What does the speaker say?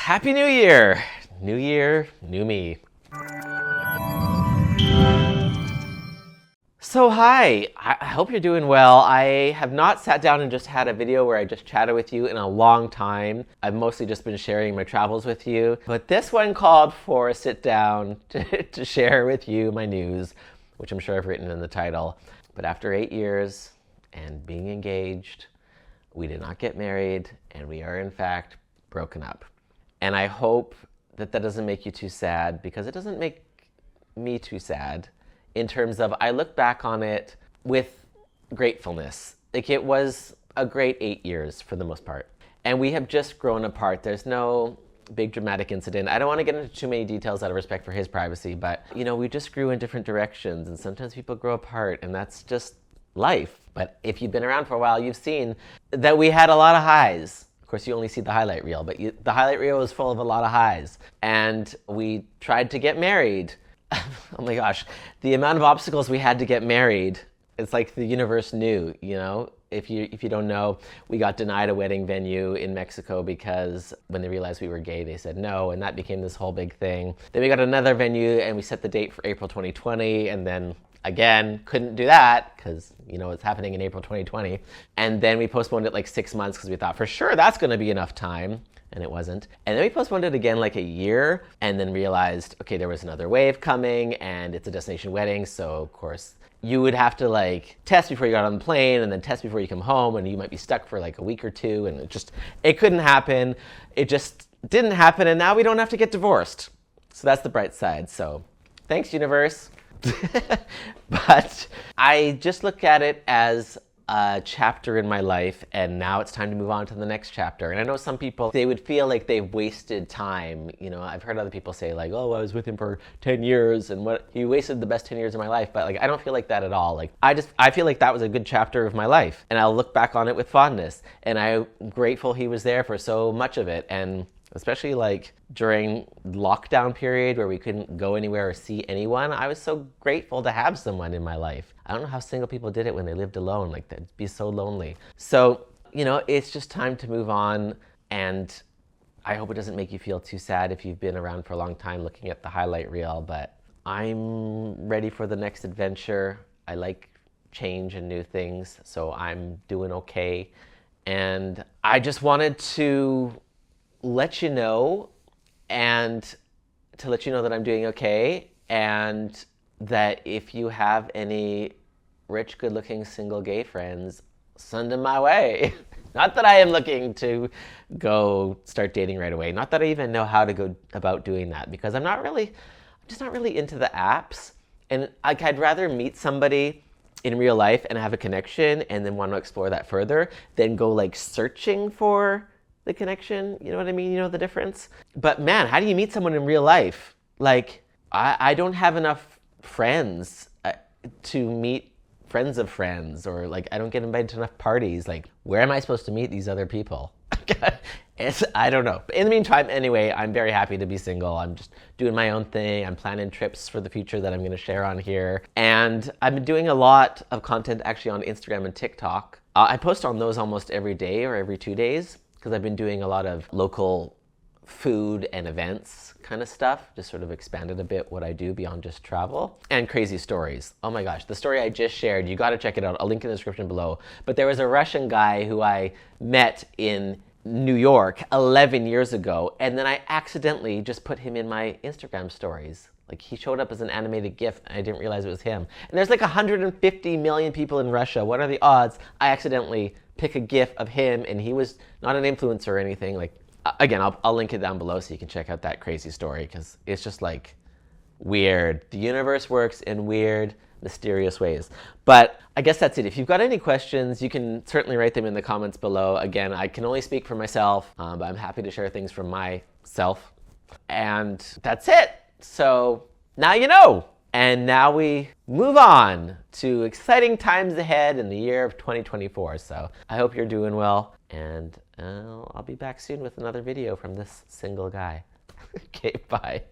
Happy New Year! New year, new me. So hi, I hope you're doing well. I have not sat down and just had a video where I just chatted with you in a long time. I've mostly just been sharing my travels with you. But this one called for a sit down to share with you my news, which I'm sure I've written in the title. But after 8 years and being engaged, we did not get married, and we are in fact broken up. And I hope that that doesn't make you too sad, because it doesn't make me too sad in terms of I look back on it with gratefulness. Like, it was a great 8 years for the most part. And we have just grown apart. There's no big dramatic incident. I don't want to get into too many details out of respect for his privacy, but you know, we just grew in different directions, and sometimes people grow apart, and that's just life. But if you've been around for a while, you've seen that we had a lot of highs. Of course, you only see the highlight reel, but the highlight reel was full of a lot of highs. And we tried to get married. Oh my gosh, the amount of obstacles we had to get married, it's like the universe knew, you know? If you don't know, we got denied a wedding venue in Mexico because when they realized we were gay, they said no, and that became this whole big thing. Then we got another venue and we set the date for April 2020, and then again, couldn't do that because, you know, it's happening in April 2020. And then we postponed it like 6 months because we thought for sure that's going to be enough time. And it wasn't. And then we postponed it again like a year, and then realized, okay, there was another wave coming and it's a destination wedding. So of course you would have to like test before you got on the plane, and then test before you come home, and you might be stuck for like a week or two, and it couldn't happen. It just didn't happen, and now we don't have to get divorced. So that's the bright side. So thanks, universe. But I just look at it as a chapter in my life, and now it's time to move on to the next chapter. And I know some people, they would feel like they've wasted time. You know, I've heard other people say like, oh, I was with him for 10 years and what, he wasted the best 10 years of my life. But like, I don't feel like that at all. Like, I feel like that was a good chapter of my life, and I'll look back on it with fondness. And I'm grateful he was there for so much of it. And especially like during lockdown period where we couldn't go anywhere or see anyone, I was so grateful to have someone in my life. I don't know how single people did it when they lived alone. Like, that'd be so lonely. So, you know, it's just time to move on. And I hope it doesn't make you feel too sad if you've been around for a long time looking at the highlight reel, but I'm ready for the next adventure. I like change and new things, so I'm doing okay. And I just wanted to let you know, and to let you know that I'm doing okay, and that if you have any rich, good-looking single gay friends, send them my way. Not that I am looking to go start dating right away. Not that I even know how to go about doing that, because I'm just not really into the apps. And like, I'd rather meet somebody in real life and have a connection and then want to explore that further than go like searching for the connection. You know what I mean? You know the difference? But man, how do you meet someone in real life? Like, I don't have enough friends to meet friends of friends, or like, I don't get invited to enough parties. Like, where am I supposed to meet these other people? I don't know. But in the meantime, anyway, I'm very happy to be single. I'm just doing my own thing. I'm planning trips for the future that I'm going to share on here. And I've been doing a lot of content actually on Instagram and TikTok. I post on those almost every day or every 2 days, because I've been doing a lot of local food and events kind of stuff, just sort of expanded a bit what I do beyond just travel. And crazy stories. Oh my gosh, the story I just shared, you got to check it out. I'll link in the description below. But there was a Russian guy who I met in New York 11 years ago, and then I accidentally just put him in my Instagram stories. Like, he showed up as an animated GIF, and I didn't realize it was him. And there's like 150 million people in Russia. What are the odds I accidentally pick a GIF of him, and he was not an influencer or anything? Like, again, I'll link it down below so you can check out that crazy story, because it's just like weird. The universe works in weird, mysterious ways. But I guess that's it. If you've got any questions, you can certainly write them in the comments below. Again, I can only speak for myself, but I'm happy to share things from myself. And that's it. So now you know. And now we move on to exciting times ahead in the year of 2024. So I hope you're doing well, and I'll be back soon with another video from this single guy. Okay, bye.